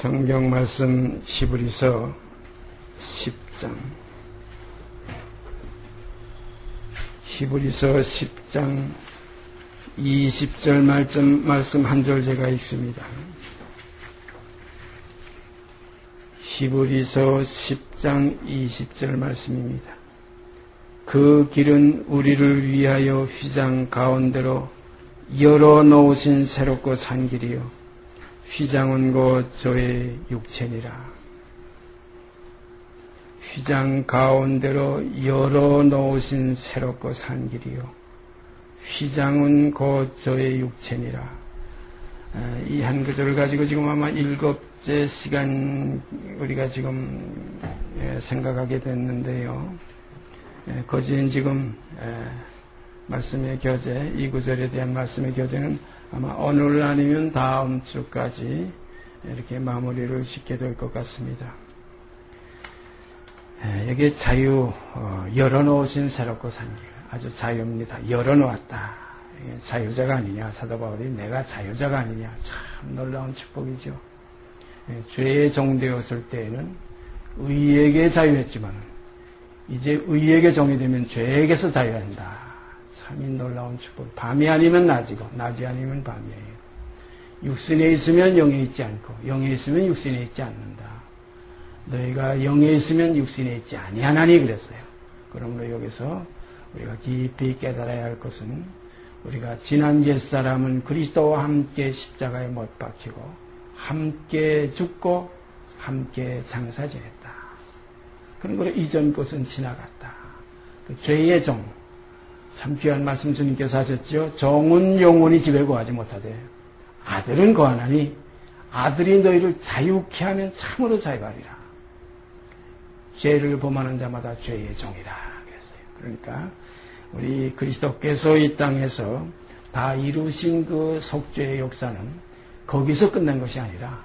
성경 말씀 히브리서 10장 히브리서 10장 20절 말씀 한 절 제가 읽습니다. 히브리서 10장 20절 말씀입니다. 그 길은 우리를 위하여 휘장 가운데로 열어놓으신 새롭고 산 길이요 휘장은 곧 저의 육체니라. 휘장 가운데로 열어놓으신 새롭고 산 길이요 휘장은 곧 저의 육체니라. 이 한 구절을 가지고 지금 아마 7째 시간 우리가 지금 생각하게 됐는데요. 거진 지금 말씀의 교재, 이 구절에 대한 말씀의 교재는 아마 오늘 아니면 다음 주까지 이렇게 마무리를 짓게 될 것 같습니다. 여기에 자유, 열어놓으신 새롭고 산 길. 아주 자유입니다. 열어놓았다. 자유자가 아니냐. 사도 바울이 내가 자유자가 아니냐. 참 놀라운 축복이죠. 죄의 종되었을 때에는 의에게 자유했지만 이제 의에게 종이 되면 죄에게서 자유한다. 참 놀라운 축복. 밤이 아니면 낮이고 낮이 아니면 밤이에요. 육신에 있으면 영에 있지 않고 영에 있으면 육신에 있지 않는다. 너희가 영에 있으면 육신에 있지 아니하나니 그랬어요. 그러므로 여기서 우리가 깊이 깨달아야 할 것은 우리가 지난 옛사람은 그리스도와 함께 십자가에 못 박히고 함께 죽고 함께 장사 지냈다. 그러므로 이전 것은 지나갔다. 그 죄의 종, 참 귀한 말씀 주님께서 하셨죠. 종은 영원히 집에 거하지 못하되 아들은 거하나니 아들이 너희를 자유케 하면 참으로 자유하리라. 죄를 범하는 자마다 죄의 종이라 그랬어요. 그러니까 우리 그리스도께서 이 땅에서 다 이루신 그 속죄의 역사는 거기서 끝난 것이 아니라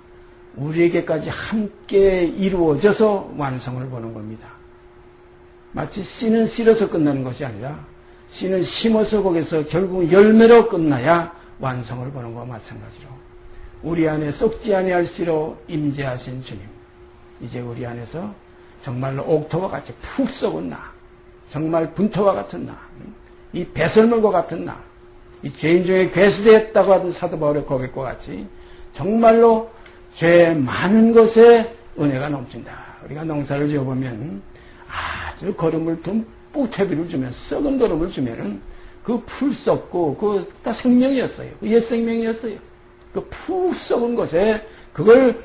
우리에게까지 함께 이루어져서 완성을 보는 겁니다. 마치 씨는 씨로서 끝나는 것이 아니라 씨는 심어서 거기서 결국 열매로 끝나야 완성을 보는 것과 마찬가지로 우리 안에 썩지 아니할 씨로 임재하신 주님, 이제 우리 안에서 정말로 옥토와 같이 푹 썩은 나, 정말 분토와 같은 나, 이 배설물과 같은 나, 이 죄인 중에 괴수되었다고 하던 사도 바울의 고백과 같이 정말로 죄 많은 것에 은혜가 넘친다. 우리가 농사를 지어보면 아주 거름을 듬뿍 퇴비를 주면 썩은 거름을 주면은 그 풀 썩고 그 다 생명이었어요. 그 옛 생명이었어요. 그 푹 썩은 것에 그걸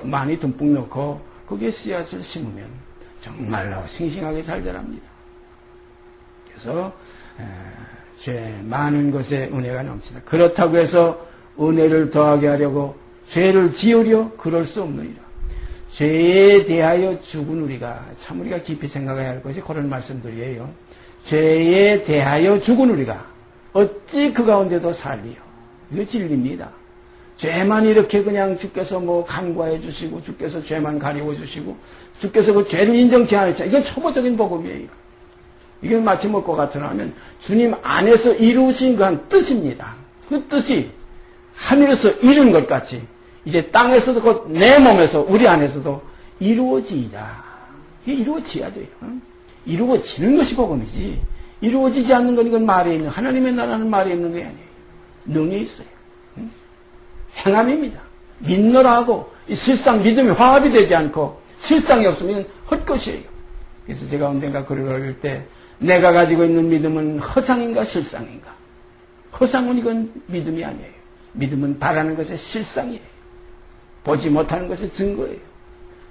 많이 듬뿍 넣고 거기에 씨앗을 심으면 정말로 싱싱하게 잘 자랍니다. 그래서 죄 많은 것에 은혜가 넘친다. 그렇다고 해서 은혜를 더하게 하려고 죄를 지으려 그럴 수 없느니라. 죄에 대하여 죽은 우리가 참 우리가 깊이 생각해야 할 것이 그런 말씀들이에요. 죄에 대하여 죽은 우리가 어찌 그 가운데도 살리요. 이거 진리입니다. 죄만 이렇게 그냥 주께서 뭐 간과해 주시고 주께서 죄만 가리워 주시고 주께서 그 죄를 인정치 않으시죠. 이건 초보적인 복음이에요. 이게 마치 뭘것 같으나 하면 주님 안에서 이루신 그 한 뜻입니다. 그 뜻이 하늘에서 이룬 것 같이 이제 땅에서도 곧 내 몸에서 우리 안에서도 이루어지이다. 이게 이루어져야 돼요. 이루어지는 것이 복음이지 이루어지지 않는 건 이건 말에 있는 하나님의 나라는 말에 있는 게 아니에요. 능에 있어요. 행함입니다. 믿노라 하고 실상 믿음이 화합이 되지 않고 실상이 없으면 헛것이에요. 그래서 제가 언젠가 글을 읽을 때 내가 가지고 있는 믿음은 허상인가 실상인가. 허상은 이건 믿음이 아니에요. 믿음은 바라는 것의 실상이에요. 보지 못하는 것의 증거예요.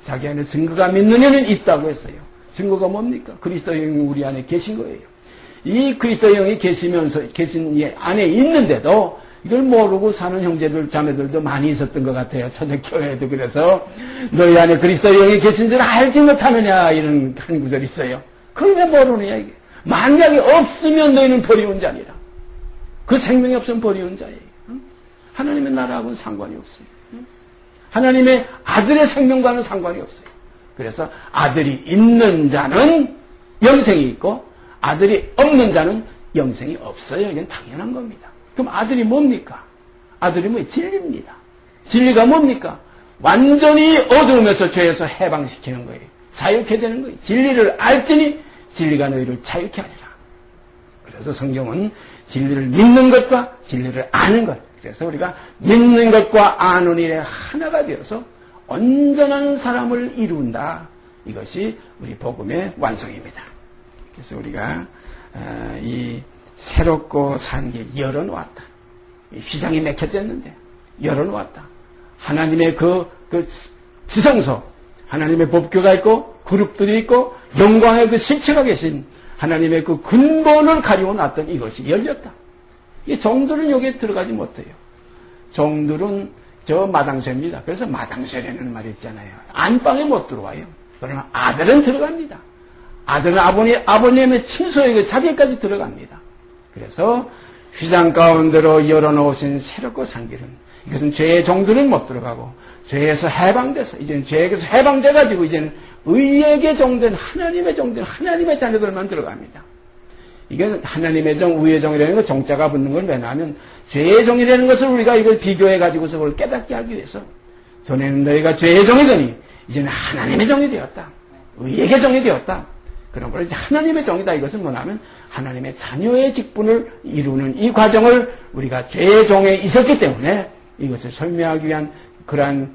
자기 안에 증거가 믿느냐는 있다고 했어요. 증거가 뭡니까? 그리스도 영이 우리 안에 계신 거예요. 이 그리스도 영이 계신 안에 있는데도 이걸 모르고 사는 형제들, 자매들도 많이 있었던 것 같아요. 초대교회에도 그래서 너희 안에 그리스도 영이 계신 줄 알지 못하느냐 이런 한 구절이 있어요. 그걸 왜 모르느냐 이게. 만약에 없으면 너희는 버리운 자니라. 그 생명이 없으면 버리운 자예요. 하나님의 나라하고는 상관이 없어요. 하나님의 아들의 생명과는 상관이 없어요. 그래서 아들이 있는 자는 영생이 있고 아들이 없는 자는 영생이 없어요. 이건 당연한 겁니다. 그럼 아들이 뭡니까? 아들이 진리입니다. 진리가 뭡니까? 완전히 어두움에서 죄에서 해방시키는 거예요. 자유케 되는 거예요. 진리를 알더니 진리가 너희를 자유케 하리라. 그래서 성경은 진리를 믿는 것과 진리를 아는 것. 그래서 우리가 믿는 것과 아는 일에 하나가 되어서 온전한 사람을 이룬다. 이것이 우리 복음의 완성입니다. 그래서 우리가 이 새롭고 산 길 열어놓았다. 휘장이 맥혔댔는데 열어놓았다. 하나님의 그 지성소, 하나님의 법궤가 있고 그룹들이 있고 영광의 그 실체가 계신 하나님의 그 근본을 가리고 놨던 이것이 열렸다. 이 종들은 여기에 들어가지 못해요. 종들은 저 마당쇠입니다. 그래서 마당쇠라는 말이 있잖아요. 안방에 못 들어와요. 그러나 아들은 들어갑니다. 아들은 아버님의 침소에 그 자리까지 들어갑니다. 그래서 휘장 가운데로 열어놓으신 새롭고 산 길은 이것은 죄의 종들은 못 들어가고 죄에서 해방돼서 이제는 죄에서 해방돼가지고 이제는 의에게 종된 하나님의 종된 하나님의 자녀들만 들어갑니다. 이게 하나님의 종, 의의 종이라는 거 종자가 붙는 건 왜냐하면 죄의 종이라는 것을 우리가 이걸 비교해가지고서 그걸 깨닫게 하기 위해서 전에는 너희가 죄의 종이더니 이제는 하나님의 종이 되었다. 의에게 종이 되었다. 그런 걸 이제 하나님의 종이다. 이것은 뭐냐면 하나님의 자녀의 직분을 이루는 이 과정을 우리가 죄의 종에 있었기 때문에 이것을 설명하기 위한 그러한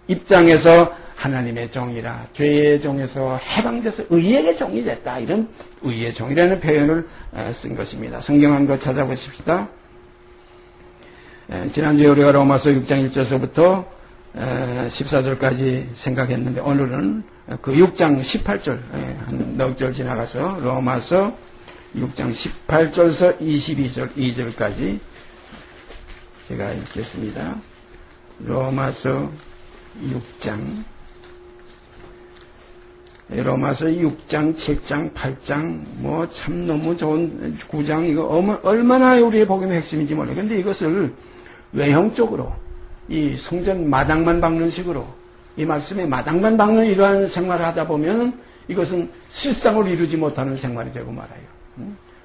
입장에서 하나님의 종이라 죄의 종에서 해방돼서 의의 종이 됐다. 이런 의의 종이라는 표현을 쓴 것입니다. 성경 한 거 찾아보십시다. 지난주에 우리가 로마서 6장 1절서부터 14절까지 생각했는데 오늘은 그 6장 18절 한 넉 절 지나가서 로마서 6장 18절서 22절 2절까지 제가 읽겠습니다. 로마서 6장 7장 8장 뭐 참 너무 좋은 9장 이거 얼마나 우리의 복음의 핵심인지 몰라요. 근데 이것을 외형적으로 이 성전 마당만 박는 식으로 이 말씀에 마당만 박는 이러한 생활을 하다 보면 이것은 실상을 이루지 못하는 생활이 되고 말아요.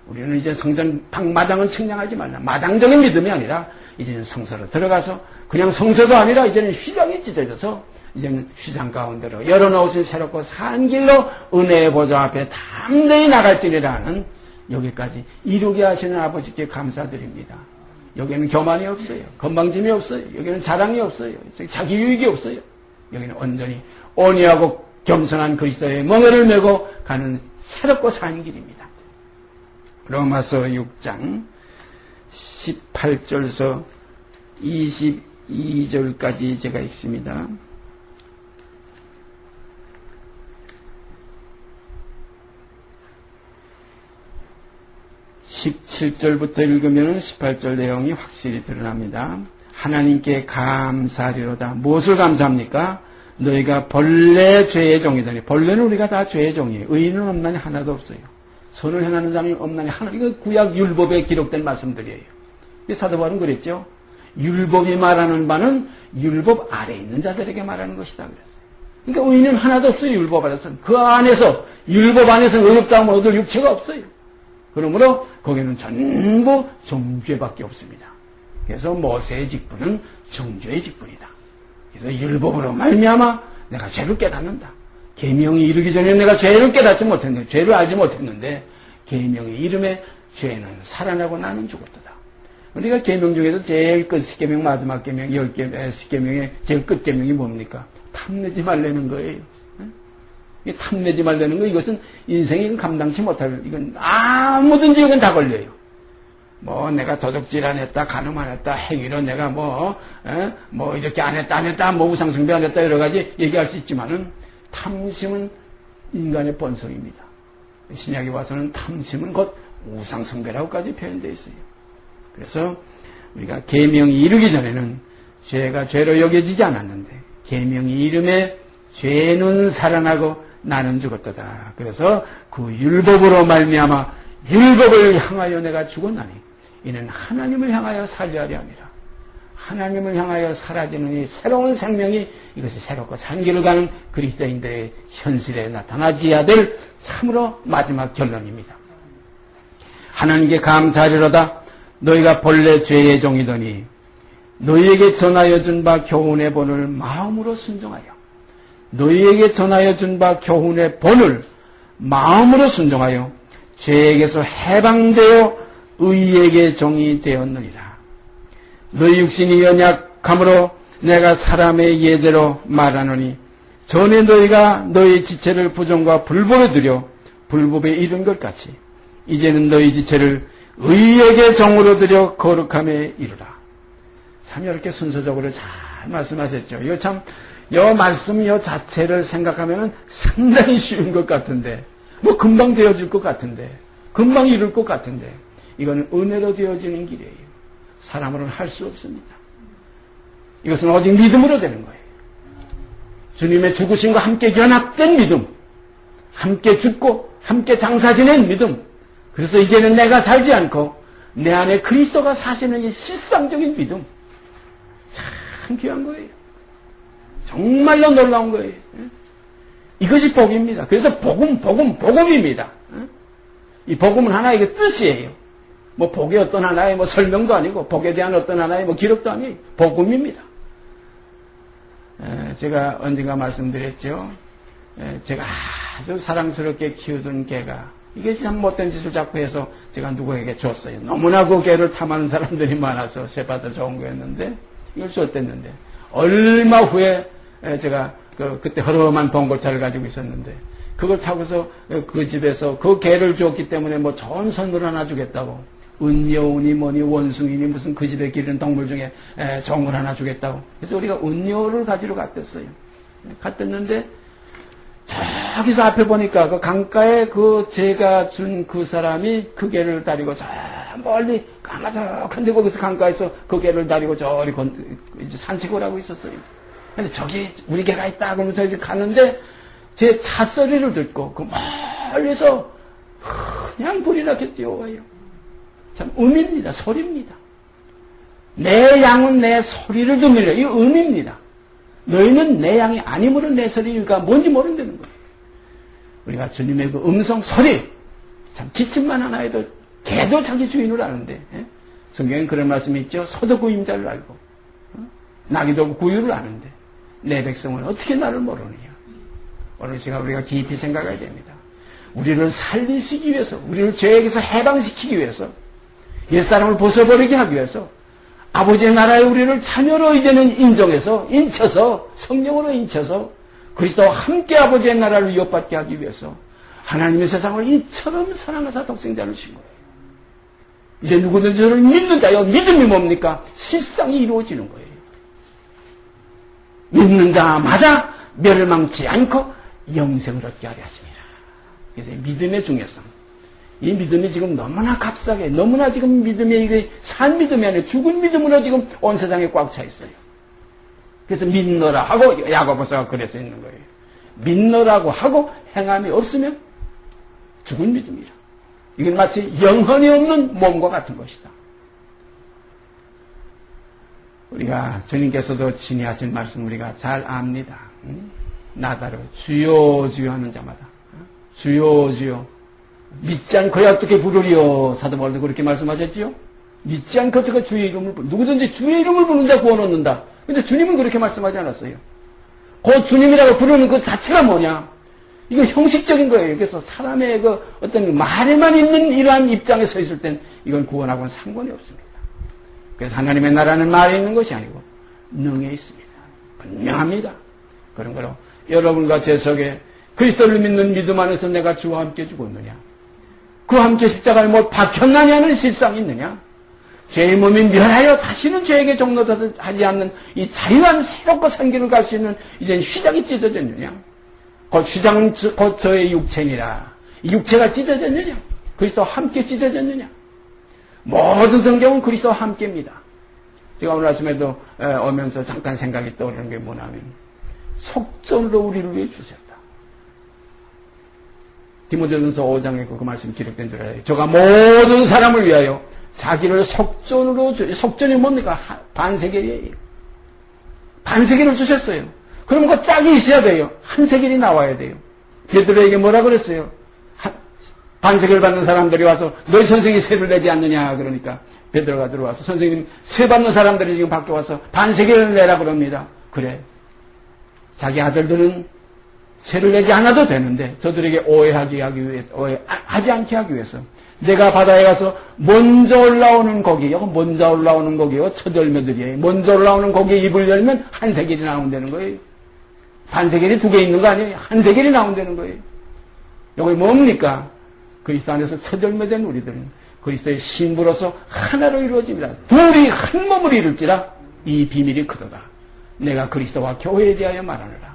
우리는 이제 성전 마당은 측량하지 말라. 마당적인 믿음이 아니라 이제는 성서로 들어가서 그냥 성서도 아니라 이제는 휘장이 찢어져서 이제는 휘장 가운데로 열어놓으신 새롭고 산 길로 은혜의 보좌 앞에 담대히 나갈지니라는 여기까지 이루게 하시는 아버지께 감사드립니다. 여기는 교만이 없어요. 건방짐이 없어요. 여기는 자랑이 없어요. 자기 유익이 없어요. 여기는 온전히 온유하고 겸손한 그리스도의 멍에를 메고 가는 새롭고 산 길입니다. 로마서 6장 18절서 22절까지 제가 읽습니다. 17절부터 읽으면 18절 내용이 확실히 드러납니다. 하나님께 감사하리로다. 무엇을 감사합니까? 너희가 본래 죄의 종이더니, 본래는 우리가 다 죄의 종이에요. 의인은 없나니 하나도 없어요. 선을 행하는 자는 없나니 하나. 이거 구약 율법에 기록된 말씀들이에요. 사도 바울은 그랬죠. 율법이 말하는 바는 율법 아래에 있는 자들에게 말하는 것이다 그랬어요. 그러니까 의인은 하나도 없어요. 율법 안에서. 그 안에서 율법 안에서 의롭다함을 얻을 육체가 없어요. 그러므로 거기는 전부 정죄밖에 없습니다. 그래서 모세의 직분은 정죄의 직분이다. 그래서 율법으로 말미암아 내가 죄를 깨닫는다. 계명이 이르기 전에 내가 죄를 깨닫지 못했는데, 죄를 알지 못했는데 계명의 이름에 죄는 살아나고 나는 죽었다. 우리가 계명 중에서 제일 끝 10계명 마지막 계명 10계명의 제일 끝 계명이 뭡니까? 탐내지 말라는 거예요. 이 탐내지 말라는 거, 이것은 인생이 감당치 못할, 이건 아무든지 이건 다 걸려요. 뭐 내가 도적질 안 했다, 간음 안 했다, 행위로 내가 뭐 이렇게 안 했다, 뭐 우상숭배 안 했다, 여러 가지 얘기할 수 있지만은 탐심은 인간의 본성입니다. 신약에 와서는 탐심은 곧 우상숭배라고까지 표현되어 있어요. 그래서 우리가 계명이 이르기 전에는 죄가 죄로 여겨지지 않았는데 계명이 이름에 죄는 살아나고 나는 죽었다. 그래서 그 율법으로 말미암아 율법을 향하여 내가 죽었나니 이는 하나님을 향하여 살려야 함이라. 하나님을 향하여 사라지는 이 새로운 생명이 이것이 새롭고 산 길을 가는 그리스도인들의 현실에 나타나지야 될 참으로 마지막 결론입니다. 하나님께 감사하리로다. 너희가 본래 죄의 종이더니 너희에게 전하여 준 바 교훈의 본을 마음으로 순종하여 너희에게 전하여 준 바 교훈의 본을 마음으로 순종하여 죄에게서 해방되어 의에게 종이 되었느니라. 너희 육신이 연약함으로 내가 사람의 예대로 말하노니 전에 너희가 너희 지체를 부정과 불법에 들여 불법에 이른 것 같이 이제는 너희 지체를 의에게 종으로 들여 거룩함에 이르라. 참 이렇게 순서적으로 잘 말씀하셨죠. 이거 참 이 말씀 이 자체를 생각하면 상당히 쉬운 것 같은데 뭐 금방 되어질 것 같은데 금방 이룰 것 같은데 이거는 은혜로 되어지는 길이에요. 사람으로는 할 수 없습니다. 이것은 오직 믿음으로 되는 거예요. 주님의 죽으심과 함께 연합된 믿음, 함께 죽고 함께 장사 지낸 믿음. 그래서 이제는 내가 살지 않고 내 안에 그리스도가 사시는 이 실상적인 믿음. 참 귀한 거예요. 정말로 놀라운 거예요. 이것이 복입니다. 그래서 복음입니다. 이 복음은 하나의 뜻이에요. 뭐 복의 어떤 하나의 뭐 설명도 아니고 복에 대한 어떤 하나의 뭐 기록도 아니에요. 복음입니다. 제가 언젠가 말씀드렸죠. 제가 아주 사랑스럽게 키우던 개가 이게 참 못된 짓을 자꾸 해서 제가 누구에게 줬어요. 너무나 그 개를 탐하는 사람들이 많아서 새바다 좋은 거였는데 이걸 줬댔는데 얼마 후에 제가 그때 허름한 봉고차를 가지고 있었는데 그걸 타고서 그 집에서 그 개를 줬기 때문에 뭐 좋은 선물 하나 주겠다고 은여우니 뭐니 원숭이니 무슨 그 집에 기르는 동물 중에 좋은 걸 하나 주겠다고 그래서 우리가 은여우를 가지러 갔댔어요. 갔댔는데 저기서 앞에 보니까 그 강가에 그 제가 준 그 사람이 그 개를 다리고 저 멀리 까마득한데 거기서 강가에서 그 개를 다리고 저리 이제 산책을 하고 있었어요. 근데 저기 우리 개가 있다 그러면서 이제 가는데 제 찻소리를 듣고 그 멀리서 그냥 불이 나게 뛰어와요. 참 음입니다. 소리입니다. 내 양은 내 소리를 듣느니라. 이 음입니다. 너희는 내 양이 아니므로 내 소리가 뭔지 모른다는 거예요. 우리가 주님의 그 음성 소리 참 기침만 하나 해도 개도 자기 주인을 아는데 성경엔 그런 말씀이 있죠. 소도 구임자를 알고 나귀도 구유를 아는데 내 백성은 어떻게 나를 모르느냐. 오늘 시간 우리가 깊이 생각해야 됩니다. 우리를 살리시기 위해서 우리를 죄에게서 해방시키기 위해서 옛사람을 벗어버리게 하기 위해서 아버지의 나라에 우리를 자녀로 이제는 인쳐서 성령으로 인쳐서 그리스도와 함께 아버지의 나라를 이어받게 하기 위해서 하나님의 세상을 이처럼 사랑하사 독생자를 주신 거예요. 이제 누구든지 저를 믿는 자요. 믿음이 뭡니까? 실상이 이루어지는 거예요. 믿는 자마다 멸망치 않고 영생을 얻게 하려 하십니다. 그래서 믿음의 중요성. 이 믿음이 지금 너무나 값싸게, 너무나 지금 믿음이 이게 산 믿음이 아니라 죽은 믿음으로 지금 온 세상에 꽉 차 있어요. 그래서 믿노라 하고 야고보서가 그래서 있는 거예요. 믿노라고 하고 행함이 없으면 죽은 믿음이라. 이건 마치 영혼이 없는 몸과 같은 것이다. 우리가 주님께서도 친히 하신 말씀 우리가 잘 압니다. 나다로 주여 주여 하는 자마다 주여 주여 믿지 않고야 어떻게 부르리요. 사도 바울도 그렇게 말씀하셨지요. 믿지 않고 어떻게 주의 이름을 누구든지 주의 이름을 부르는 자 구원 얻는다. 근데 주님은 그렇게 말씀하지 않았어요. 그 주님이라고 부르는 그 자체가 뭐냐. 이거 형식적인 거예요. 그래서 사람의 그 어떤 말에만 있는 이러한 입장에 서 있을 땐 이건 구원하고는 상관이 없습니다. 그래서 하나님의 나라는 말에 있는 것이 아니고 능에 있습니다. 분명합니다. 그런 거로 여러분과 제 속에 그리스도를 믿는 믿음 안에서 내가 주와 함께 죽었느냐, 그와 함께 십자가에 못 박혔느냐는 실상이 있느냐, 죄의 몸이 멸하여 다시는 죄에게 종노하지 않는 이 자유한 새롭고 생기를 갈 수 있는 이젠 휘장이 찢어졌느냐, 곧 휘장은 곧 저의 육체니라. 이 육체가 찢어졌느냐, 그리스도와 함께 찢어졌느냐. 모든 성경은 그리스도와 함께입니다. 제가 오늘 아침에도 오면서 잠깐 생각이 떠오르는 게 뭐냐면 속전으로 우리를 위해 주셨다. 디모데전서 5장에 그 말씀 기록된 줄 알아요. 저가 모든 사람을 위하여 자기를 속전으로 속전이 뭡니까? 반세겔이에요. 반세겔을 주셨어요. 그럼 그 짝이 있어야 돼요. 한 세겔이 나와야 돼요. 베드로에게 뭐라 그랬어요? 반세겔 받는 사람들이 와서 너희 선생이 세를 내지 않느냐 그러니까 베드로가 들어와서 선생님 세 받는 사람들이 지금 밖에 와서 반세계를 내라 그럽니다. 그래. 자기 아들들은 세를 내지 않아도 되는데 저들에게 오해하지 않게 하기 위해서 내가 바다에 가서 먼저 올라오는 고기요. 먼저 올라오는 고기요. 첫 열매들이에요. 먼저 올라오는 고기에 입을 열면 한 세겔이 나온다는 거예요. 반 세겔이 두 개 있는 거 아니에요. 한 세겔이 나온다는 거예요. 이게 뭡니까? 그리스도 안에서 첫 열매된 우리들은 그리스도의 신부로서 하나로 이루어집니다. 둘이 한 몸을 이룰지라 이 비밀이 크도다. 내가 그리스도와 교회에 대하여 말하노라.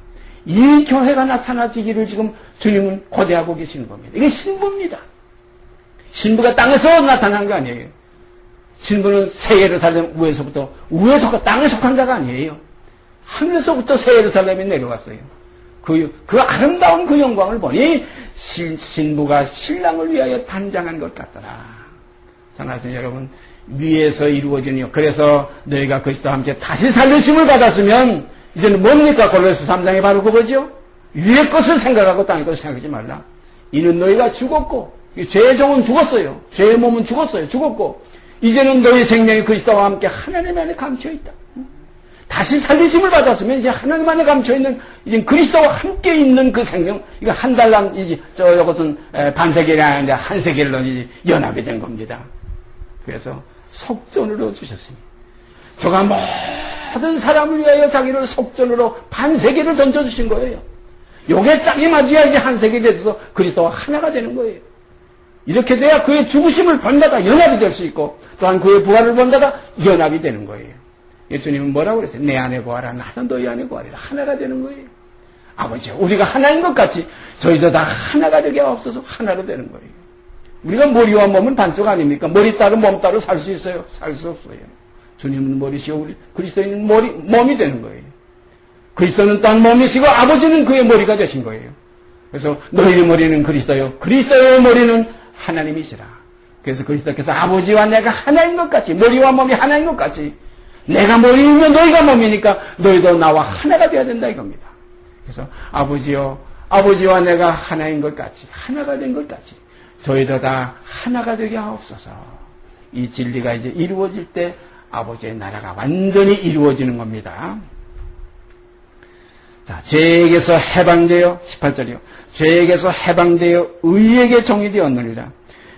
이 교회가 나타나지기를 지금 주님은 고대하고 계시는 겁니다. 이게 신부입니다. 신부가 땅에서 나타난 거 아니에요. 신부는 새 예루살렘 위에서 땅에 속한 자가 아니에요. 하늘에서부터 새 예루살렘에 내려왔어요. 그 아름다운 그 영광을 보니 신부가 신랑을 위하여 단장한 것 같더라. 사랑하는 여러분, 위에서 이루어지니요. 그래서 너희가 그리스도와 함께 다시 살리심을 받았으면 이제는 뭡니까? 골로새 3장에 바로 그거죠. 위의 것을 생각하고 땅의 것을 생각하지 말라. 이는 너희가 죽었고 죄의 종은 죽었어요. 죄의 몸은 죽었어요. 죽었고 이제는 너희 생명이 그리스도와 함께 하나님 안에 감춰있다. 다시 살리심을 받았으면 이제 하나님 안에 감춰있는 이제 그리스도와 함께 있는 그 생명, 이거 한 달랑 이제 이것은 반세겔이 아닌데 한 세겔로 이제 연합이 된 겁니다. 그래서 속전으로 주셨으니 저가 모든 사람을 위하여 자기를 속전으로 반세겔을 던져주신 거예요. 요게 짝이 맞아야 이제 한 세겔이 돼서 그리스도와 하나가 되는 거예요. 이렇게 돼야 그의 죽으심을 본다가 연합이 될 수 있고 또한 그의 부활을 본다가 연합이 되는 거예요. 예수님은 뭐라고 그랬어요? 내 안에 거하라 나는 너희 안에 거하리라. 하나가 되는 거예요. 아버지, 우리가 하나인 것 같이 저희도 다 하나가 되게 없어서 하나로 되는 거예요. 우리가 머리와 몸은 반쪽 아닙니까? 머리 따로 몸 따로 살 수 있어요? 살 수 없어요. 주님은 머리시오 우리 그리스도인은 몸이 되는 거예요. 그리스도는 딴 몸이시고 아버지는 그의 머리가 되신 거예요. 그래서 너희의 머리는 그리스도요. 그리스도의 머리는 하나님이시라. 그래서 그리스도께서 아버지와 내가 하나인 것 같이 머리와 몸이 하나인 것 같이 내가 머리이면 너희가 몸이니까 너희도 나와 하나가 되어야 된다 이겁니다. 그래서 아버지와 내가 하나인 것 같이 하나가 된 것 같이 저희도 다 하나가 되게 하옵소서. 이 진리가 이제 이루어질 때 아버지의 나라가 완전히 이루어지는 겁니다. 자, 죄에게서 해방되어 18절이요. 죄에게서 해방되어 의에게 종이 되었느니라.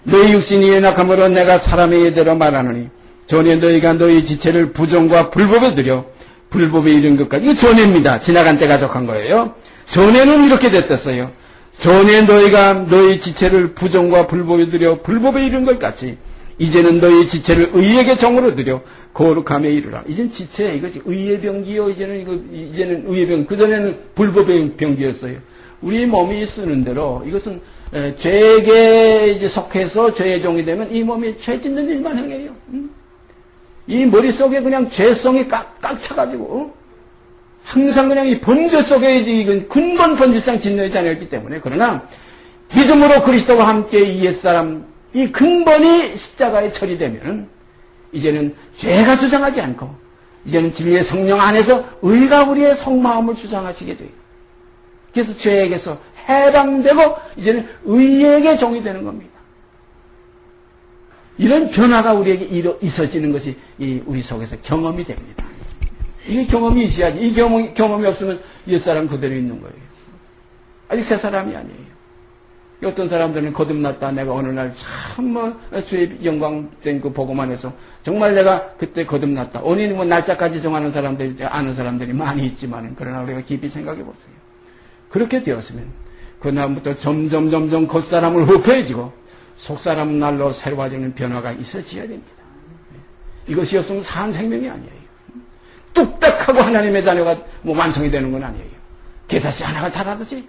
너희 육신이 연약함으로 내가 사람의 예대로 말하노니 전에 너희가 너희 지체를 부정과 불법에 들여 불법에 이른 것까지. 이거 전에입니다. 지나간 때 가족한 거예요. 전에는 이렇게 됐었어요. 전에 너희가 너희 지체를 부정과 불법에 들여 불법에 이른 것 같이 이제는 너희 지체를 의에게 종으로 들여 거룩함에 이르라. 이젠 지체 이것이 의의 병기요. 이제는 의의 병. 그 전에는 불법의 병기였어요. 우리 몸이 쓰는 대로 이것은 죄에게 이제 속해서 죄의 종이 되면 이 몸이 죄 짓는 일만 행해요. 이 머릿속에 그냥 죄성이 꽉 차가지고 항상 그냥 이 번제 속에 이건 근본 본질상 짓는 자녀였기 때문에 그러나 믿음으로 그리스도와 함께 이 옛사람 이 근본이 십자가에 처리되면 이제는 죄가 주장하지 않고 이제는 진리의 성령 안에서 의가 우리의 속마음을 주장하시게 돼요. 그래서 죄에게서 해방되고 이제는 의에게 종이 되는 겁니다. 이런 변화가 우리에게 있어지는 것이 우리 속에서 경험이 됩니다. 이게 경험이 있어야지. 이 경험이 없으면 옛사람 그대로 있는 거예요. 아직 새 사람이 아니에요. 어떤 사람들은 거듭났다. 내가 어느 날 참 주의 영광된 그 보고만 해서 정말 내가 그때 거듭났다. 원인이 날짜까지 정하는 사람들이 아는 사람들이 많이 있지만 그러나 우리가 깊이 생각해 보세요. 그렇게 되었으면 그 다음부터 점점 겉사람을 흡해지고 속사람 날로 새로워지는 변화가 있어져야 됩니다. 이것이 없으면 산 생명이 아니에요. 뚝딱하고 하나님의 자녀가 완성이 되는 건 아니에요. 게다시 하나가 자라듯이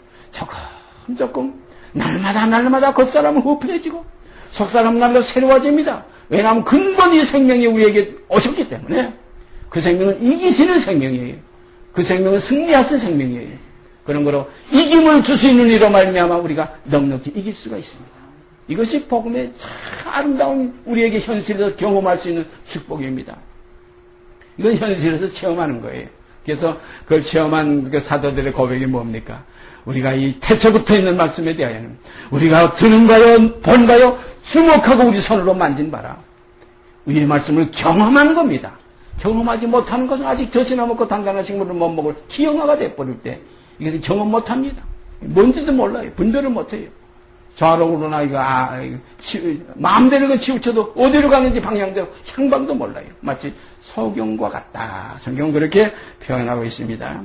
조금 날마다 겉사람은 흡해지고 속사람 날로 새로워집니다. 왜냐하면 근본이 생명이 우리에게 오셨기 때문에 그 생명은 이기시는 생명이에요. 그 생명은 승리하신 생명이에요. 그런 거로 이김을 줄 수 있는 이로 말미암아 우리가 넉넉히 이길 수가 있습니다. 이것이 복음의 참 아름다운 우리에게 현실에서 경험할 수 있는 축복입니다. 이건 현실에서 체험하는 거예요. 그래서 그걸 체험한 그 사도들의 고백이 뭡니까? 우리가 이 태초부터 있는 말씀에 대하여는 우리가 듣는 바요, 본 바요, 주목하고 우리 손으로 만진 바라. 의의 말씀을 경험하는 겁니다. 경험하지 못하는 것은 아직 젖이나 먹고 단단한 식물을 못 먹을 기형아가 돼버릴 때 이것은 경험 못합니다. 뭔지도 몰라요. 분별을 못해요. 좌로우로나 이거 마음대로 치우쳐도 어디로 가는지 방향대로 향방도 몰라요. 마치 소경과 같다. 성경은 그렇게 표현하고 있습니다.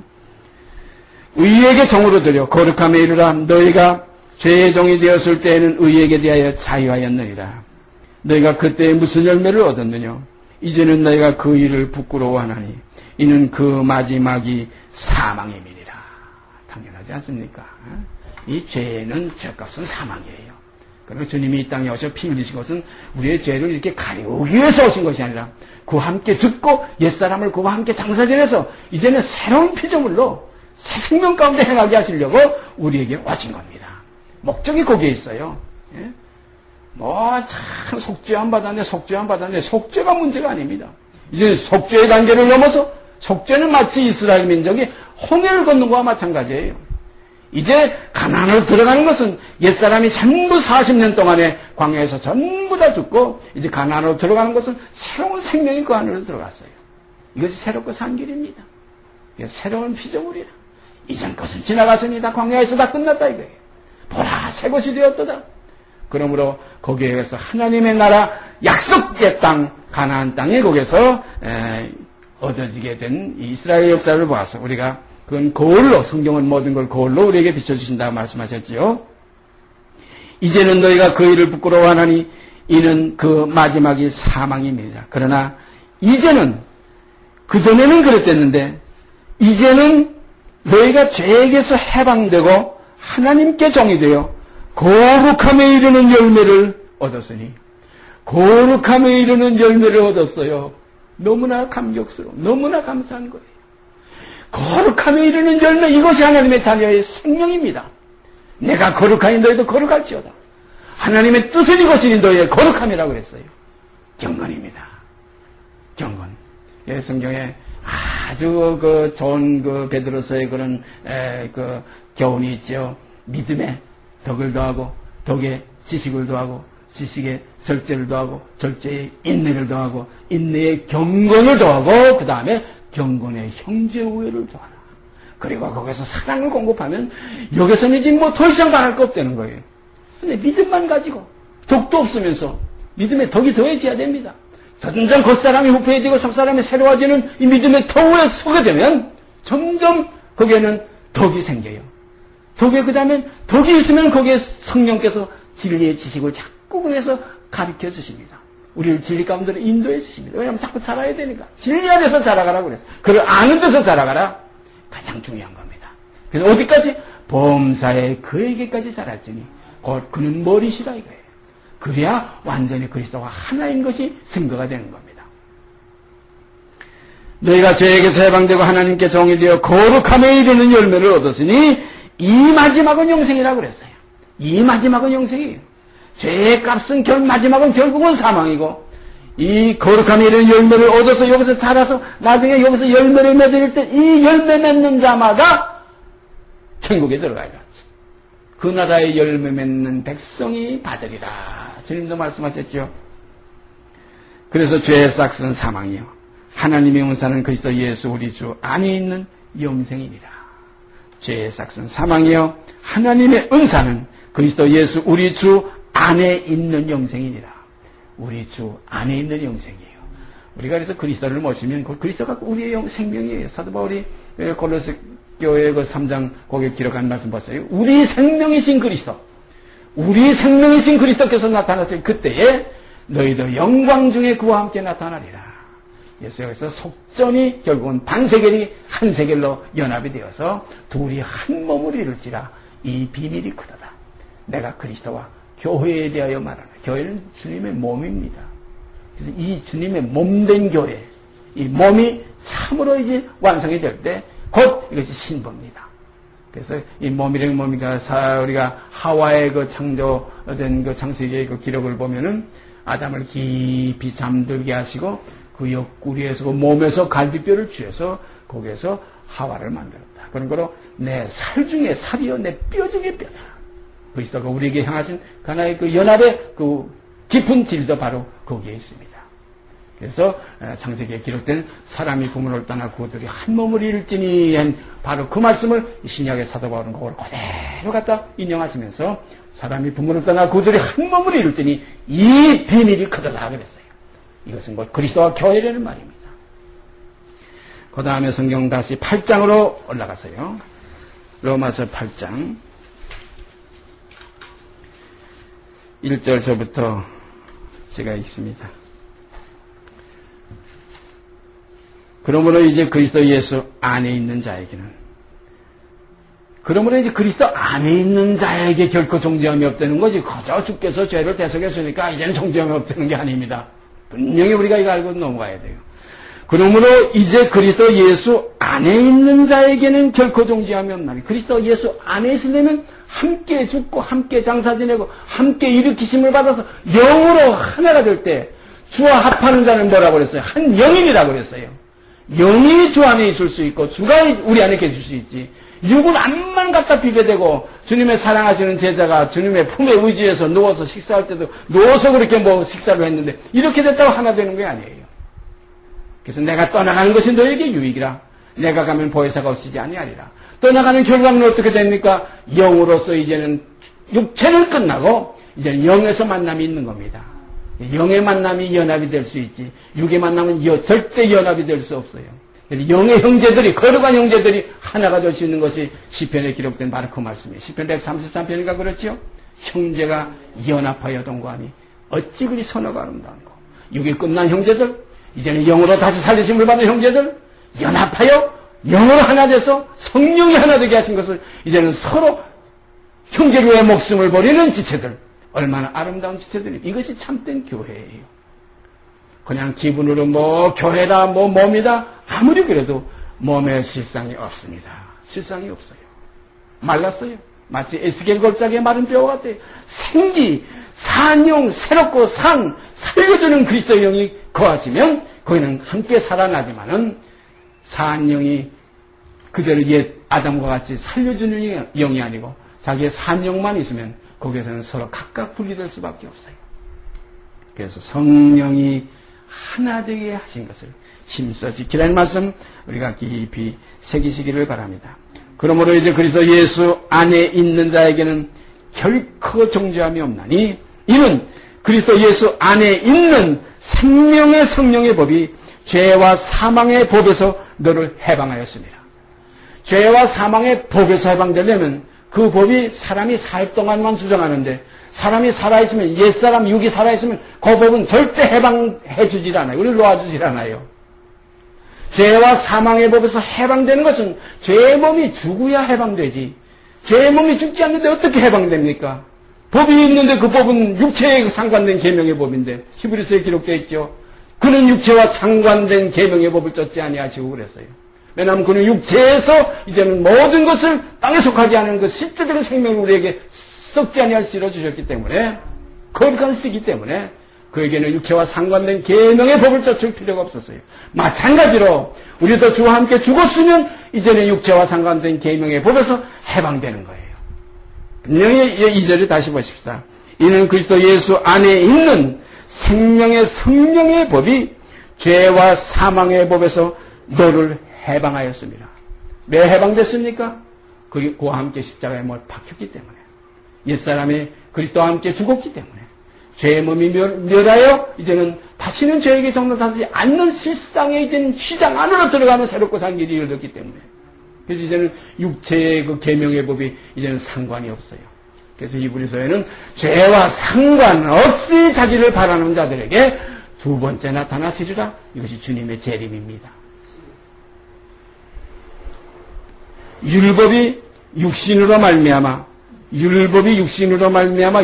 의에게 종으로 들여 거룩함에 이르라. 너희가 죄의 종이 되었을 때에는 의에게 대하여 자유하였느니라. 너희가 그때 무슨 열매를 얻었느냐? 이제는 너희가 그 일을 부끄러워하나니 이는 그 마지막이 사망임이니라. 당연하지 않습니까? 이 죄는 죄값은 사망이에요. 그리고 주님이 이 땅에 오셔 피 흘리신 것은 우리의 죄를 이렇게 가리우기 위해서 오신 것이 아니라 그와 함께 죽고 옛사람을 그와 함께 장사지내서 이제는 새로운 피조물로 새 생명 가운데 행하게 하시려고 우리에게 오신 겁니다. 목적이 거기에 있어요. 예? 참 속죄함 받았네 속죄가 문제가 아닙니다. 이제 속죄의 단계를 넘어서 속죄는 마치 이스라엘 민족이 홍해를 걷는 것과 마찬가지예요. 이제 가나안으로 들어가는 것은 옛사람이 전부 40년 동안에 광야에서 전부 다 죽고 이제 가나안으로 들어가는 것은 새로운 생명이 그 안으로 들어갔어요. 이것이 새롭고 산 길입니다. 새로운 피조물이라. 이전 것은 지나갔습니다. 광야에서 다 끝났다 이거예요. 보라 새 것이 되었도다. 그러므로 거기에서 하나님의 나라 약속의 땅 가나안 땅에 거기에서 얻어지게 된 이스라엘 역사를 보아서 우리가 그건 거울로 성경은 모든 걸 거울로 우리에게 비춰주신다고 말씀하셨지요. 이제는 너희가 그 일을 부끄러워하나니 이는 그 마지막이 사망입니다. 그러나 이제는 그전에는 그랬댔는데 이제는 너희가 죄에게서 해방되고 하나님께 종이 되어 거룩함에 이르는 열매를 얻었으니 거룩함에 이르는 열매를 얻었어요. 너무나 감격스러워 너무나 감사한 거예요. 거룩함에 이르는 열매 이것이 하나님의 자녀의 생명입니다. 내가 거룩하니 너희도 거룩할지어다. 하나님의 뜻은 이것이니 너희의 거룩함이라고 그랬어요. 경건입니다. 경건. 예, 성경에 아주 좋은 베드로서의 그런 교훈이 있죠. 믿음에 덕을 더하고 덕에 지식을 더하고 지식에 절제를 더하고 절제에 인내를 더하고 인내에 경건을 더하고 그 다음에 경건에 형제 우애를 더하라. 그리고 거기서 사랑을 공급하면 여기서는 이제 더 이상 바랄 거 없다는 거예요. 근데 믿음만 가지고 덕도 없으면서 믿음에 덕이 더해져야 됩니다. 점점 겉사람이 후패해지고 속사람이 새로워지는 이 믿음의 터우에 서게 되면 점점 거기에는 덕이 생겨요. 덕에 그 다음에 덕이 있으면 거기에 성령께서 진리의 지식을 자꾸 그래서 가르쳐 주십니다. 우리를 진리 가운데로 인도해 주십니다. 왜냐하면 자꾸 자라야 되니까. 진리 안에서 자라가라고 그래요. 그걸 아는 데서 자라가라. 가장 중요한 겁니다. 그래서 어디까지? 범사에 그에게까지 자랐으니 곧 그는 머리시다 이거예요. 그래야 완전히 그리스도와 하나인 것이 증거가 되는 겁니다. 너희가 죄에게서 해방되고 하나님께 종이 되어 거룩함에 이르는 열매를 얻었으니 이 마지막은 영생이라고 그랬어요. 이 마지막은 영생이에요. 죄의 값은 마지막은 결국은 사망이고 이 거룩함에 이르는 열매를 얻어서 여기서 자라서 나중에 여기서 열매를 맺을 때 이 열매 맺는 자마다 천국에 들어가야 돼. 그 나라의 열매 맺는 백성이 받으리라. 주님도 말씀하셨죠. 그래서 죄의 싹은 사망이요 하나님의 은사는 그리스도 예수 우리 주 안에 있는 영생이니라. 죄의 싹은 사망이요 하나님의 은사는 그리스도 예수 우리 주 안에 있는 영생이니라. 우리 주 안에 있는 영생이에요. 우리가 그래서 그리스도를 모시면 그리스도가 우리의 생명이에요. 사도 바울이 골로새 교회 그 3장 거기에 기록한 말씀 봤어요. 우리 생명이신 그리스도. 우리 생명이신 그리스도께서 나타났을 그때에 너희도 영광 중에 그와 함께 나타나리라. 예수께서 속전이 결국은 반세겔이 한 세겔로 연합이 되어서 둘이 한 몸을 이룰지라. 이 비밀이 크도다. 내가 그리스도와 교회에 대하여 말하는 교회는 주님의 몸입니다. 그래서 이 주님의 몸된 교회, 이 몸이 참으로 이제 완성이 될 때 곧 이것이 신부입니다. 그래서 이 몸이란 몸이가 우리가 하와의 그 창조된 그 창세기의 그 기록을 보면은 아담을 깊이 잠들게 하시고 그 옆구리에서 그 몸에서 갈비뼈를 쥐어서 거기에서 하와를 만들었다. 그런 거로 내 살 중에 살이요 내 뼈 중에 뼈다. 그리스도가 우리에게 향하신 하나의 그 연합의 그 깊은 진리도 바로 거기에 있습니다. 그래서 창세기에 기록된 사람이 부모를 떠나 그들이 한 몸을 이룰지니 한 바로 그 말씀을 신약의 사도 바울은 그걸 그대로 갖다 인용하시면서 사람이 부모를 떠나 그들이 한 몸을 이룰지니 이 비밀이 크더라 그랬어요. 이것은 곧 그리스도와 교회라는 말입니다. 그 다음에 성경 다시 8장으로 올라가세요. 로마서 8장 1절서부터 제가 읽습니다. 그러므로 이제 그리스도 예수 안에 있는 자에게는 그러므로 이제 그리스도 안에 있는 자에게 결코 정죄함이 없다는 거지. 그저 주께서 죄를 대속했으니까 이제는 정죄함이 없다는 게 아닙니다. 분명히 우리가 이거 알고 넘어가야 돼요. 그러므로 이제 그리스도 예수 안에 있는 자에게는 결코 정죄함이 없나니 그리스도 예수 안에 있으려면 함께 죽고 함께 장사 지내고 함께 일으키심을 받아서 영으로 하나가 될 때 주와 합하는 자는 뭐라고 그랬어요? 한 영이라고 그랬어요. 영이 주 안에 있을 수 있고 주가 우리 안에 계실 수 있지. 육은 암만 갖다 비교되고 주님의 사랑하시는 제자가 주님의 품에 의지해서 누워서 식사할 때도 누워서 그렇게 뭐 식사를 했는데 이렇게 됐다고 하나 되는 게 아니에요. 그래서 내가 떠나가는 것이 너에게 유익이라. 내가 가면 보혜사가 없이지 아니하리라. 떠나가는 결과는 어떻게 됩니까? 영으로서 이제는 육체는 끝나고 이제는 영에서 만남이 있는 겁니다. 영의 만남이 연합이 될 수 있지 육의 만남은 절대 연합이 될 수 없어요. 영의 형제들이 거룩한 형제들이 하나가 될 수 있는 것이 시편에 기록된 바로 그 말씀이에요. 시편 133편인가 그렇죠? 형제가 연합하여 동거하니 어찌 그리 선하고 아름다운고. 육이 끝난 형제들 이제는 영으로 다시 살리심을 받는 형제들 연합하여 영으로 하나 돼서 성령이 하나 되게 하신 것을 이제는 서로 형제를 위해 목숨을 버리는 지체들 얼마나 아름다운 지체들이 이것이 참된 교회예요. 그냥 기분으로 뭐 교회다 뭐 몸이다 아무리 그래도 몸에 실상이 없습니다. 실상이 없어요. 말랐어요. 마치 에스겔 골짜기의 마른 뼈와 같아요. 생기, 산영, 새롭고 살려주는 그리스도의 영이 거하시면 거기는 함께 살아나지만은 산영이 그대로 옛 아담과 같이 살려주는 영이 아니고 자기의 산영만 있으면 거기에서는 서로 각각 분리될 수밖에 없어요. 그래서 성령이 하나 되게 하신 것을 힘써 지키라는 말씀 우리가 깊이 새기시기를 바랍니다. 그러므로 이제 그리스도 예수 안에 있는 자에게는 결코 정죄함이 없나니 이는 그리스도 예수 안에 있는 생명의 성령의 법이 죄와 사망의 법에서 너를 해방하였습니다. 죄와 사망의 법에서 해방되려면 그 법이 사람이 살 동안만 주장하는데 사람이 살아있으면 옛사람 육이 살아있으면 그 법은 절대 해방해 주질 않아요. 우리를 놓아주질 않아요. 죄와 사망의 법에서 해방되는 것은 죄의 몸이 죽어야 해방되지. 죄의 몸이 죽지 않는데 어떻게 해방됩니까? 법이 있는데 그 법은 육체에 상관된 계명의 법인데 히브리서에 기록되어 있죠. 그는 육체와 상관된 계명의 법을 쫓지 아니하시고 그랬어요. 왜냐하면 그는 육체에서 이제는 모든 것을 땅에 속하지 않은 그 실제적인 생명을 우리에게 썩지 아니할 씨로 주셨기 때문에 거룩한 씨이기 때문에 그에게는 육체와 상관된 계명의 법을 쫓을 필요가 없었어요. 마찬가지로 우리도 주와 함께 죽었으면 이제는 육체와 상관된 계명의 법에서 해방되는 거예요. 분명히 2절을 다시 보십시다. 이는 그리스도 예수 안에 있는 생명의 성령의 법이 죄와 사망의 법에서 너를 해방하였습니다. 왜 해방됐습니까? 그와 함께 십자가에 못 박혔기 때문에 옛사람이 그리스도와 함께 죽었기 때문에 죄의 몸이 멸하여 이제는 다시는 죄에게 종노하지 않는 실상에 이제는 시장 안으로 들어가는 새롭고 산 길이 열렸기 때문에 그래서 이제는 육체의 그 계명의 법이 이제는 상관이 없어요. 그래서 히브리서에는 죄와 상관없이 자기를 바라는 자들에게 두 번째 나타나시리라. 이것이 주님의 재림입니다. 율법이 육신으로 말미암아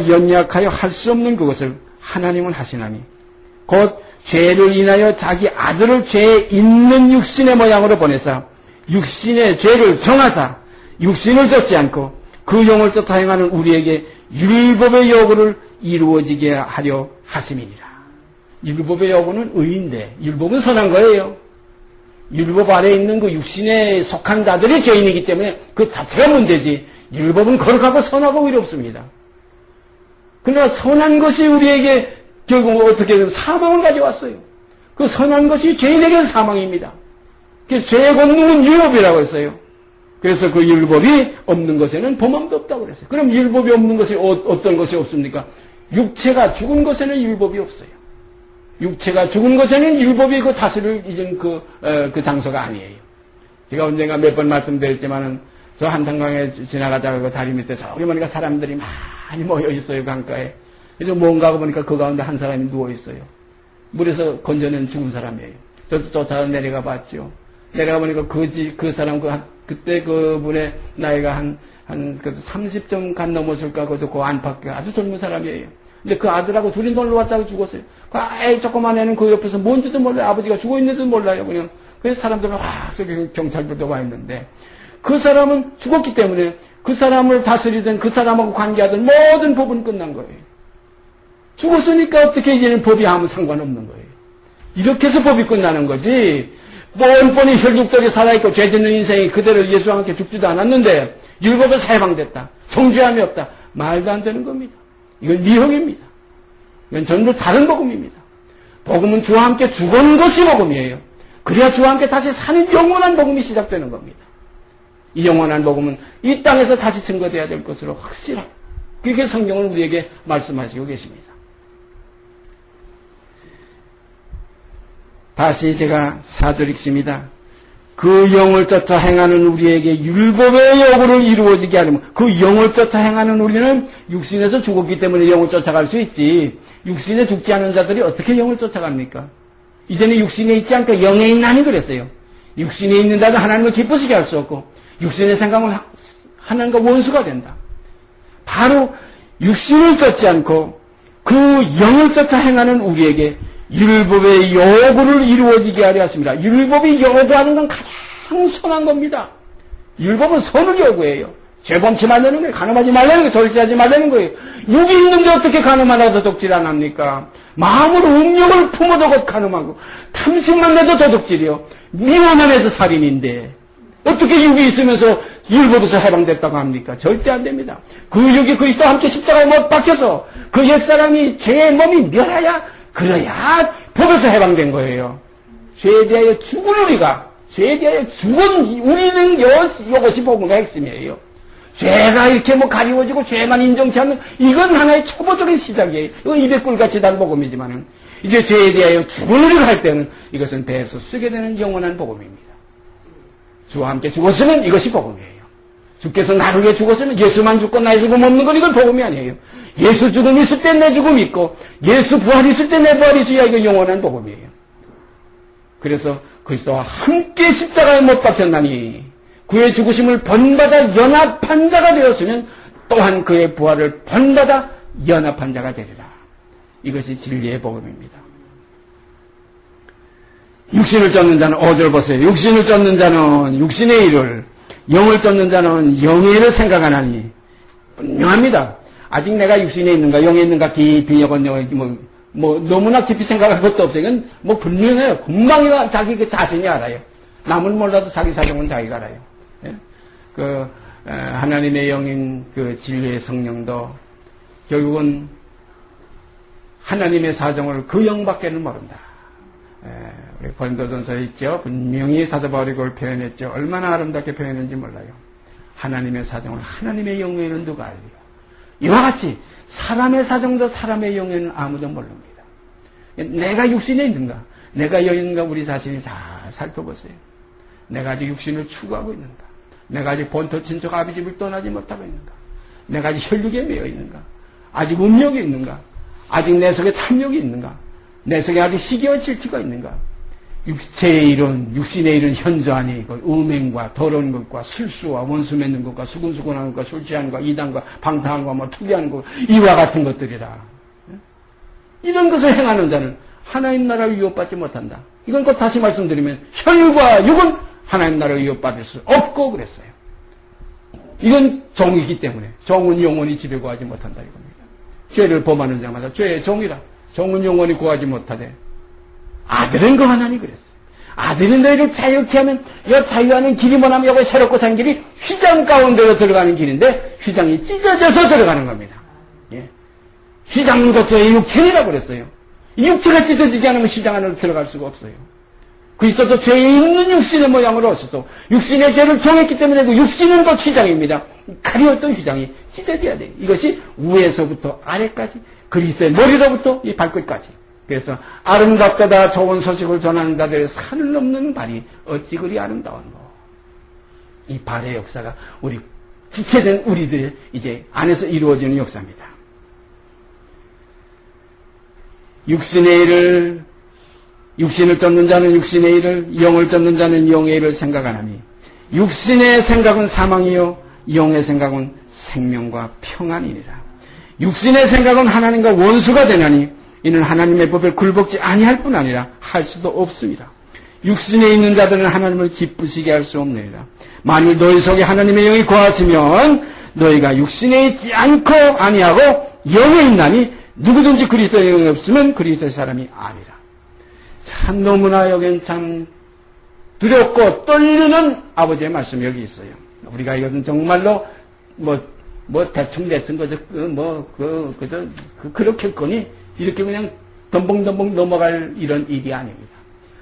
연약하여 할 수 없는 그것을 하나님은 하시나니 곧 죄를 인하여 자기 아들을 죄에 있는 육신의 모양으로 보내사 육신의 죄를 정하사 육신을 쫓지 않고 그 영을 쫓아 행하는 우리에게 율법의 요구를 이루어지게 하려 하심이니라. 율법의 요구는 의인데 율법은 선한 거예요. 율법 아래에 있는 그 육신에 속한 자들이 죄인이기 때문에 그 자체가 문제지 율법은 거룩하고 선하고 의롭습니다. 그러나 선한 것이 우리에게 결국 어떻게 사망을 가져왔어요. 그 선한 것이 죄인에게는 사망입니다. 그래서 죄의 권능은 율법이라고 했어요. 그래서 그 율법이 없는 것에는 범함도 없다고 그랬어요. 그럼 율법이 없는 것이 어떤 것이 없습니까? 육체가 죽은 것에는 율법이 없어요. 육체가 죽은 것에는 율법이 그 다스릴 이전 그 장소가 아니에요. 제가 언젠가 몇 번 말씀드렸지만은 저 한탄강에 지나가다가 그 다리 밑에 저기 보니까 사람들이 많이 모여 있어요, 강가에. 그래서 뭔가 하고 보니까 그 가운데 한 사람이 누워 있어요. 물에서 건져낸 죽은 사람이에요. 저도 쫓아서 내려가 봤죠. 내려가 보니까 그 사람 그때 그분의 나이가 한 30점 간 넘었을까, 그 안팎에 아주 젊은 사람이에요. 근데 그 아들하고 둘이 놀러 왔다고 죽었어요. 그 아이 조그만 애는 그 옆에서 뭔지도 몰라요. 아버지가 죽어 있는지도 몰라요. 그냥. 그래서 사람들은 경찰들도 와 있는데, 그 사람은 죽었기 때문에 그 사람을 다스리든 그 사람하고 관계하든 모든 법은 끝난 거예요. 죽었으니까 어떻게 이제는 법이 아무 상관없는 거예요. 이렇게 해서 법이 끝나는 거지. 뻔뻔히 혈육적에 살아있고 죄짓는 인생이 그대로 예수와 함께 죽지도 않았는데 율법에서 해방됐다. 정죄함이 없다. 말도 안 되는 겁니다. 이건 미혹입니다. 이건 전부 다른 복음입니다. 복음은 주와 함께 죽은 것이 복음이에요. 그래야 주와 함께 다시 사는 영원한 복음이 시작되는 겁니다. 이 영원한 복음은 이 땅에서 다시 증거되어야 될 것으로 확실한, 그게 성경을 우리에게 말씀하시고 계십니다. 다시 제가 4절 읽습니다. 그 영을 쫓아 행하는 우리에게 율법의 요구를 이루어지게 하려면, 그 영을 쫓아 행하는 우리는 육신에서 죽었기 때문에 영을 쫓아갈 수 있지, 육신에 죽지 않은 자들이 어떻게 영을 쫓아갑니까? 이제는 육신에 있지 않고 영에 있나니 그랬어요. 육신에 있는 자도 하나님을 기쁘시게 할 수 없고 육신의 생각은 하나님과 원수가 된다. 바로 육신을 쫓지 않고 그 영을 쫓아 행하는 우리에게 율법의 요구를 이루어지게 하려 하십니다. 율법이 요구하는 건 가장 선한 겁니다. 율법은 선을 요구해요. 죄범치 말라는 거예요. 간음하지 말라는 거예요. 도둑질하지 말라는 거예요. 육이 있는데 어떻게 간음하다가 도둑질 안 합니까? 마음으로 음욕을 품어도 곧 간음하고, 탐심만 내도 도둑질이요. 미워만 해도 살인인데 어떻게 육이 있으면서 율법에서 해방됐다고 합니까? 절대 안 됩니다. 그 육이 그리스도와 함께 십자가에 못 박혀서 그 옛사람이 죄의 몸이 멸하야, 그래야 법에서 해방된 거예요. 죄에 대하여 죽은 우리가, 죄에 대하여 죽은 우리는 이것이 복음의 핵심이에요. 죄가 이렇게 가리워지고 죄만 인정치 않는, 이건 하나의 초보적인 시작이에요. 이건 200불같이 단 복음이지만은, 이제 죄에 대하여 죽은 우리를 할 때는 이것은 배에서 쓰게 되는 영원한 복음입니다. 주와 함께 죽었으면 이것이 복음이에요. 주께서 나를 위해 죽었으면, 예수만 죽고 나의 죽음 없는 건 이건 복음이 아니에요. 예수 죽음이 있을 때 내 죽음이 있고, 예수 부활이 있을 때 내 부활이 있어야 이건 영원한 복음이에요. 그래서 그리스도와 함께 십자가에 못 박혔나니 그의 죽으심을 본받아 연합한 자가 되었으면 또한 그의 부활을 본받아 연합한 자가 되리라. 이것이 진리의 복음입니다. 육신을 쫓는 자는 5절 보세요. 육신을 쫓는 자는 육신의 일을, 영을 쫓는 자는 영의 일을 생각하나니. 분명합니다. 아직 내가 육신에 있는가 영에 있는가 깊이 너무나 깊이 생각할 것도 없어요. 이건 분명해요. 금방 자기 그 자신이 알아요. 남은 몰라도 자기 사정은 자기가 알아요. 예? 하나님의 영인 그 진리의 성령도 결국은 하나님의 사정을 그 영밖에는 모른다. 우리 고린도전서에 있죠. 분명히 사도 바울이 그걸 표현했죠. 얼마나 아름답게 표현했는지 몰라요. 하나님의 사정을 하나님의 영에는 누가 알리요. 이와 같이 사람의 사정도 사람의 영에는 아무도 모릅니다. 내가 육신에 있는가, 내가 여기 있는가, 우리 자신이 잘 살펴보세요. 내가 아직 육신을 추구하고 있는가, 내가 아직 본토 친척 아비집을 떠나지 못하고 있는가, 내가 아직 혈육에 매여 있는가, 아직 음욕이 있는가, 아직 내 속에 탐욕이 있는가, 내 속에 아직 시기와 질투가 있는가. 육체의 일은, 육신의 일은 현저하니 음행과 더러운 것과 술수와 원수 맺는 것과 수근수근하는 것과 술 취하는 것과 이단과 방탕한 것과 투기하는 것, 이와 같은 것들이라. 이런 것을 행하는 자는 하나님 나라를 위협받지 못한다. 이건 꼭 다시 말씀드리면 혈과 육은 하나님 나라를 위협받을 수 없고 그랬어요. 이건 정이기 때문에 정은 영원히 집에 구하지 못한다 이겁니다. 죄를 범하는 자마다 죄의 정이라. 정은 영원히 구하지 못하되 아들은 거하나니 그랬어요. 아들은 너희를 자유케 하면 이 자유하는 길이 뭐냐면 여기 새롭고 산 길이 휘장 가운데로 들어가는 길인데 휘장이 찢어져서 들어가는 겁니다. 예. 휘장조차의 육천이라고 그랬어요. 이 육체가 찢어지지 않으면 시장 안으로 들어갈 수가 없어요. 그리스도도 죄 있는 육신의 모양으로 오셔서 육신의 죄를 정했기 때문에 그 육신은 곧 휘장입니다. 가리웠던 휘장이 찢어져야 돼요. 이것이 위에서부터 아래까지, 그리스도의 머리로부터 이 발끝까지. 그래서 아름답다 좋은 소식을 전하는 자들의 산을 넘는 발이 어찌 그리 아름다운고. 이 발의 역사가 우리 지체된 우리들의 이제 안에서 이루어지는 역사입니다. 육신의 일을, 육신을 쫓는 자는 육신의 일을, 영을 쫓는 자는 영의 일을 생각하나니 육신의 생각은 사망이요 영의 생각은 생명과 평안이니라. 육신의 생각은 하나님과 원수가 되나니 이는 하나님의 법에 굴복지 아니할 뿐 아니라 할 수도 없습니다. 육신에 있는 자들은 하나님을 기쁘시게 할 수 없느니라. 만일 너희 속에 하나님의 영이 거하시면 너희가 육신에 있지 않고 아니하고 영에 있나니 누구든지 그리스도의 영이 없으면 그리스도의 사람이 아니라. 참 너무나 여긴 참 두렵고 떨리는 아버지의 말씀이 여기 있어요. 우리가 이것은 정말로 대충 그렇게 했거니 이렇게 그냥 덤벙덤벙 넘어갈 이런 일이 아닙니다.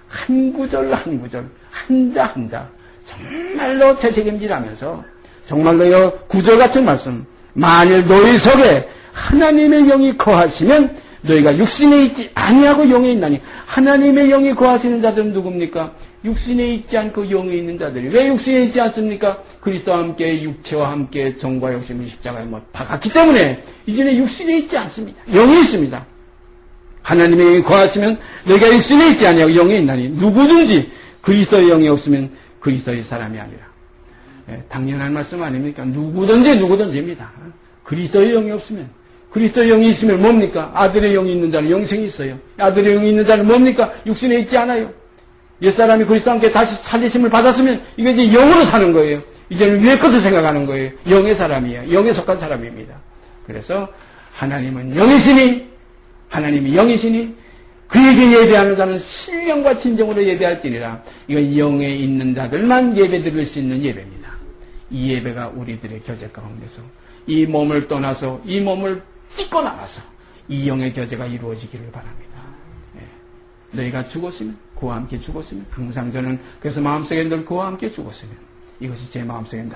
한 구절 한 구절, 한자 한자 정말로 되새김질하면서 정말로 이 구절 같은 말씀, 만일 너희 속에 하나님의 영이 거하시면 너희가 육신에 있지 아니하고 영에 있나니. 하나님의 영이 거하시는 자들은 누굽니까? 육신에 있지 않고 영에 있는 자들이. 왜 육신에 있지 않습니까? 그리스도와 함께 육체와 함께 정과 욕심이 십자가에 못 박았기 때문에 이제는 육신에 있지 않습니다. 영에 있습니다. 하나님의 영이 거하시면 너희가 육신에 있지 아니하고 영에 있나니 누구든지 그리스도의 영이 없으면 그리스도의 사람이 아니라. 당연한 말씀 아닙니까? 누구든지입니다. 그리스도의 영이 없으면, 그리스도의 영이 있으면 뭡니까? 아들의 영이 있는 자는 영생이 있어요. 아들의 영이 있는 자는 뭡니까? 육신에 있지 않아요. 옛사람이 그리스도와 함께 다시 살리심을 받았으면 이게 이제 영으로 사는 거예요. 이제는 위의 것을 생각하는 거예요. 영의 사람이에요. 영에 속한 사람입니다. 그래서 하나님은 영이시니, 하나님이 영이시니 그에게 예배하는 자는 신령과 진정으로 예배할지니라. 이건 영에 있는 자들만 예배 드릴 수 있는 예배입니다. 이 예배가 우리들의 교제 가운데서 이 몸을 떠나서 이 몸을 찢고 나가서 이 영의 교제가 이루어지기를 바랍니다. 너희가 죽었으면, 그와 함께 죽었으면, 항상 저는 그래서 마음속에 늘 그와 함께 죽었으면, 이것이 제 마음속에 늘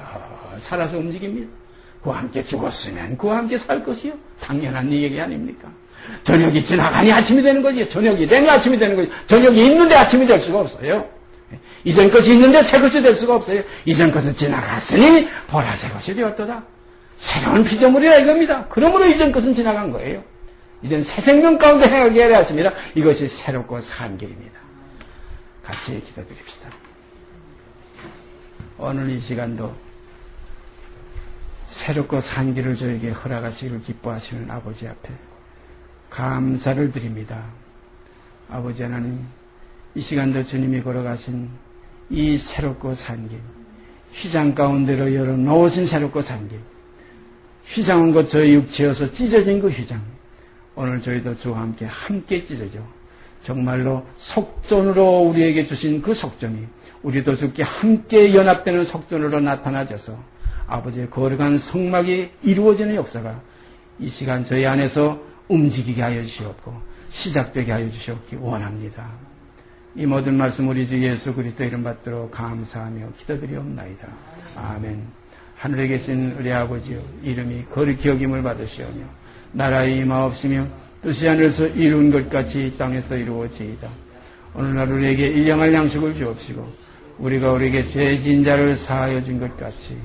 살아서 움직입니다. 그와 함께 죽었으면 그와 함께 살 것이요. 당연한 얘기 아닙니까? 저녁이 지나가니 아침이 되는 거지. 저녁이 되니 아침이 되는 거지. 저녁이 있는데 아침이 될 수가 없어요. 이전 것이 있는데 새 것이 될 수가 없어요. 이전 것은 지나갔으니 보라 새 것이 되었도다. 새로운 피조물이라 이겁니다. 그러므로 이전 것은 지나간 거예요. 이젠 새 생명 가운데 행하게 하려 하십니다. 이것이 새롭고 산 길입니다. 같이 기도드립시다. 오늘 이 시간도 새롭고 산 길을 저에게 허락하시기를 기뻐하시는 아버지 앞에 감사를 드립니다. 아버지 하나님, 이 시간도 주님이 걸어가신 이 새롭고 산 길, 휘장 가운데로 열어놓으신 새롭고 산 길, 휘장은 곧 저희 육체여서 찢어진 그 휘장, 오늘 저희도 주와 함께 찢어져 정말로 속전으로 우리에게 주신 그 속전이 우리도 주께 함께 연합되는 속전으로 나타나져서 아버지의 거룩한 성막이 이루어지는 역사가 이 시간 저희 안에서 움직이게 하여 주시옵고 시작되게 하여 주시옵기 원합니다. 이 모든 말씀 우리 주 예수 그리스도 이름 받들어 감사하며 기도드리옵나이다. 아멘. 하늘에 계신 우리 아버지여, 이름이 거룩히 여김을 받으시오며 나라의 임하옵시며 뜻이 하늘에서 이룬 것 같이 이 땅에서 이루어지이다. 오늘날 우리에게 일용할 양식을 주옵시고 우리가 우리에게 죄진 자를 사하여 준 것 같이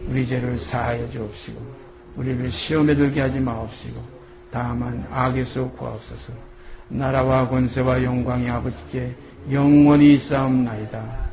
우리 죄를 사하여 주옵시고 우리를 시험에 들게 하지 마옵시고 다만 악에서 구하옵소서. 나라와 권세와 영광이 아버지께 영원히 있사옵나이다.